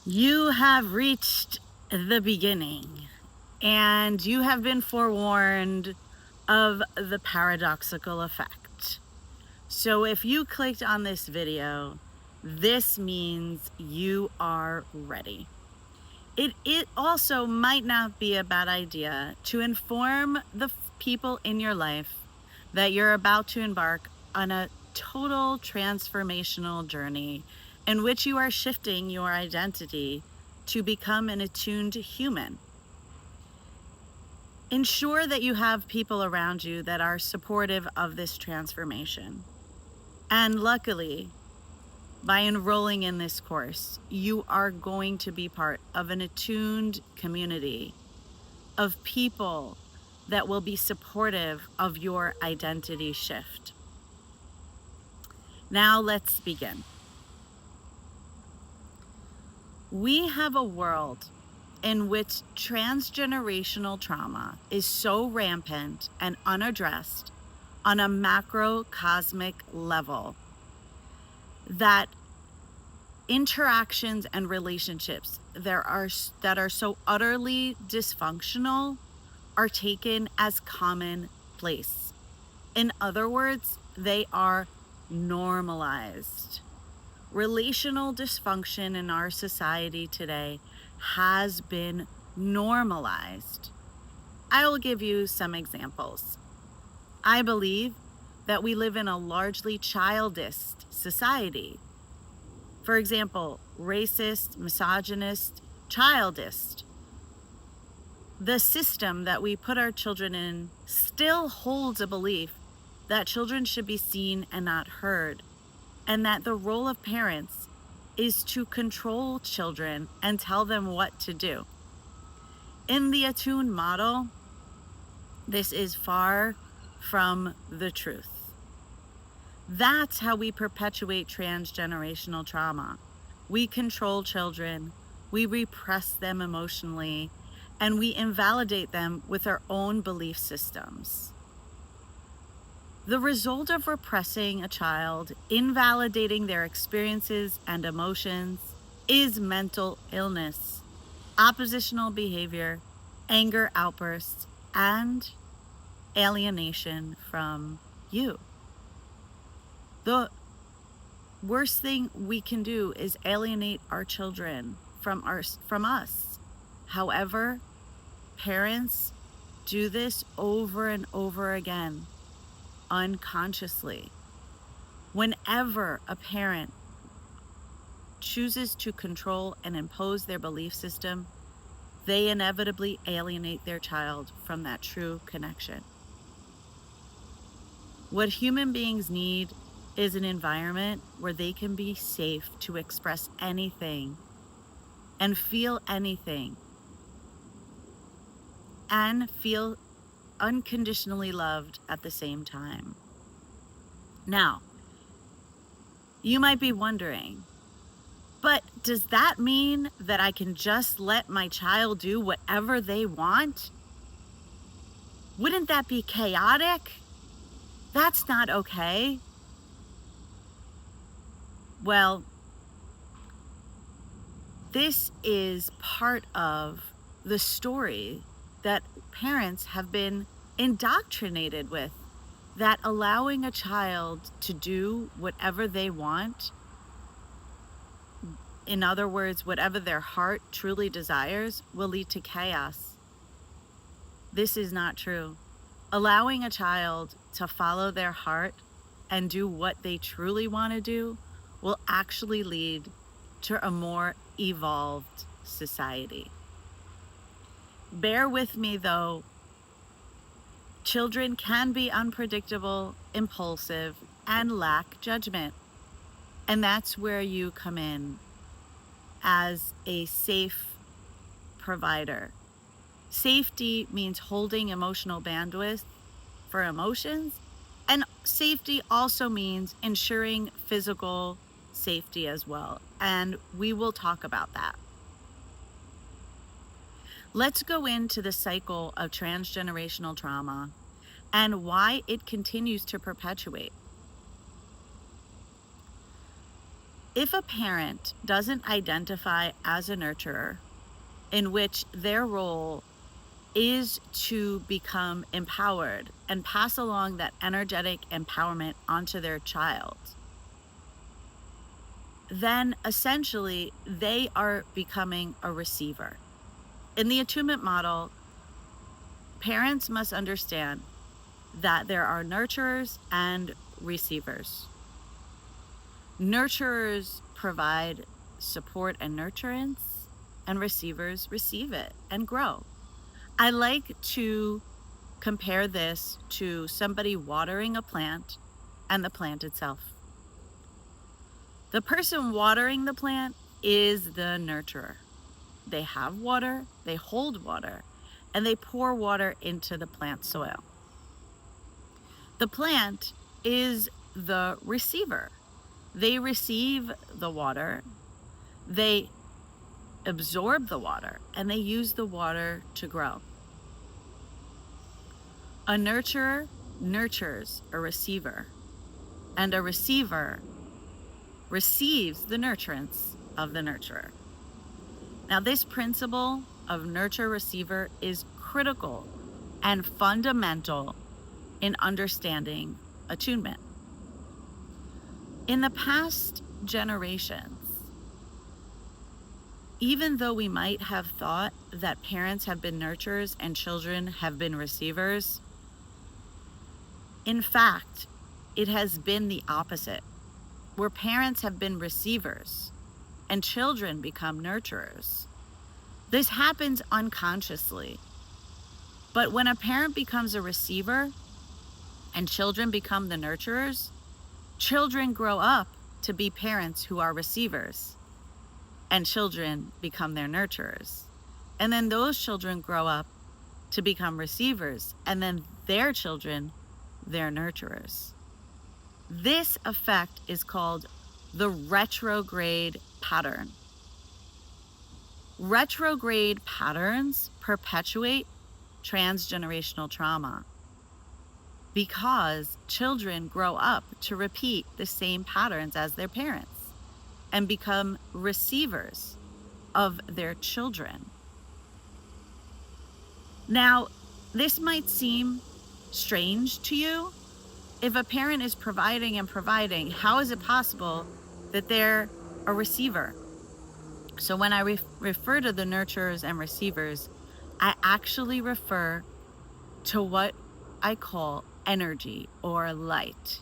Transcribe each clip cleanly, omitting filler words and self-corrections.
You have reached the beginning, and you have been forewarned of the paradoxical effect. So if you clicked on this video, this means you are ready. It also might not be a bad idea to inform the people in your life that you're about to embark on a total transformational journey in which you are shifting your identity to become an attuned human. Ensure that you have people around you that are supportive of this transformation. And luckily, by enrolling in this course, you are going to be part of an attuned community of people that will be supportive of your identity shift. Now let's begin. We have a world in which transgenerational trauma is so rampant and unaddressed on a macrocosmic level that interactions and relationships that are so utterly dysfunctional are taken as commonplace. In other words, they are normalized. Relational dysfunction in our society today has been normalized. I will give you some examples. I believe that we live in a largely childist society. For example, racist, misogynist, childist. The system that we put our children in still holds a belief that children should be seen and not heard, and that the role of parents is to control children and tell them what to do. In the Attunement Model, this is far from the truth. That's how we perpetuate transgenerational trauma. We control children, we repress them emotionally, and we invalidate them with our own belief systems. The result of repressing a child, invalidating their experiences and emotions, is mental illness, oppositional behavior, anger outbursts, and alienation from you. The worst thing we can do is alienate our children from us. However, parents do this over and over again, unconsciously. Whenever a parent chooses to control and impose their belief system, they inevitably alienate their child from that true connection. What human beings need is an environment where they can be safe to express anything and feel anything and feel unconditionally loved at the same time. Now, you might be wondering, but does that mean that I can just let my child do whatever they want? Wouldn't that be chaotic? That's not okay. Well, this is part of the story that parents have been indoctrinated with, that allowing a child to do whatever they want, in other words, whatever their heart truly desires, will lead to chaos. This is not true. Allowing a child to follow their heart and do what they truly want to do will actually lead to a more evolved society. Bear with me though. Children can be unpredictable, impulsive, and lack judgment. And that's where you come in as a safe provider. Safety means holding emotional bandwidth for emotions, and safety also means ensuring physical safety as well. And we will talk about that. Let's go into the cycle of transgenerational trauma and why it continues to perpetuate. If a parent doesn't identify as a nurturer, in which their role is to become empowered and pass along that energetic empowerment onto their child, then essentially they are becoming a receiver. In the attunement model, parents must understand that there are nurturers and receivers. Nurturers provide support and nurturance, and receivers receive it and grow. I like to compare this to somebody watering a plant and the plant itself. The person watering the plant is the nurturer. They have water, they hold water, and they pour water into the plant soil. The plant is the receiver. They receive the water, they absorb the water, and they use the water to grow. A nurturer nurtures a receiver, and a receiver receives the nurturance of the nurturer. Now, this principle of nurture-receiver is critical and fundamental in understanding attunement. In the past generations, even though we might have thought that parents have been nurturers and children have been receivers, in fact, it has been the opposite, where parents have been receivers and children become nurturers. This happens unconsciously. But when a parent becomes a receiver and children become the nurturers, children grow up to be parents who are receivers, and children become their nurturers. And then those children grow up to become receivers, and then their children, their nurturers. This effect is called the retrograde pattern. Retrograde patterns perpetuate transgenerational trauma because children grow up to repeat the same patterns as their parents and become receivers of their children. Now, this might seem strange to you. If a parent is providing and providing, how is it possible that they're a receiver? So when I refer to the nurturers and receivers, I actually refer to what I call energy or light.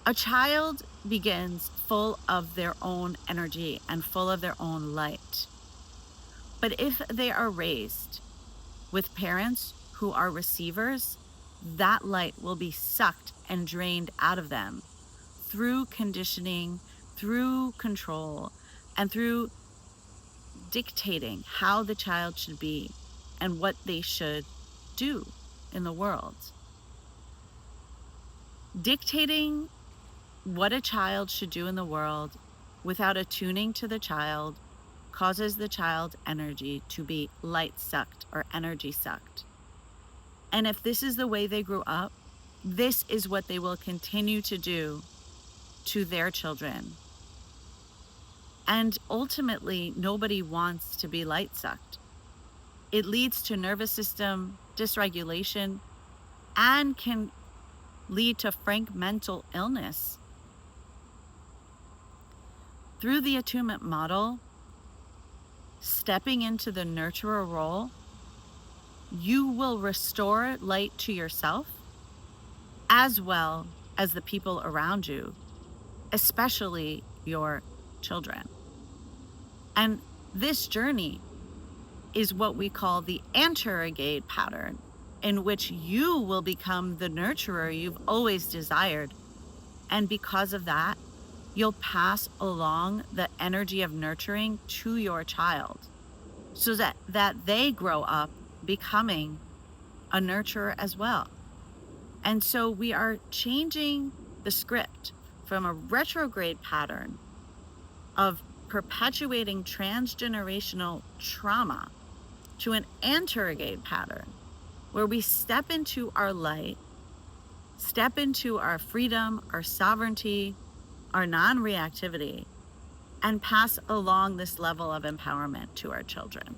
A child begins full of their own energy and full of their own light. But if they are raised with parents who are receivers, that light will be sucked and drained out of them through conditioning, through control, and through dictating how the child should be and what they should do in the world. Dictating what a child should do in the world without attuning to the child causes the child's energy to be light sucked or energy sucked. And if this is the way they grew up, this is what they will continue to do to their children. And ultimately, nobody wants to be light sucked. It leads to nervous system dysregulation and can lead to frank mental illness. Through the attunement model, stepping into the nurturer role, you will restore light to yourself as well as the people around you, especially your children. And this journey is what we call the anterogate pattern, in which you will become the nurturer you've always desired. And because of that, you'll pass along the energy of nurturing to your child so that they grow up becoming a nurturer as well. And so we are changing the script from a retrograde pattern of perpetuating transgenerational trauma to an anterogate pattern where we step into our light, step into our freedom, our sovereignty, our non reactivity, and pass along this level of empowerment to our children.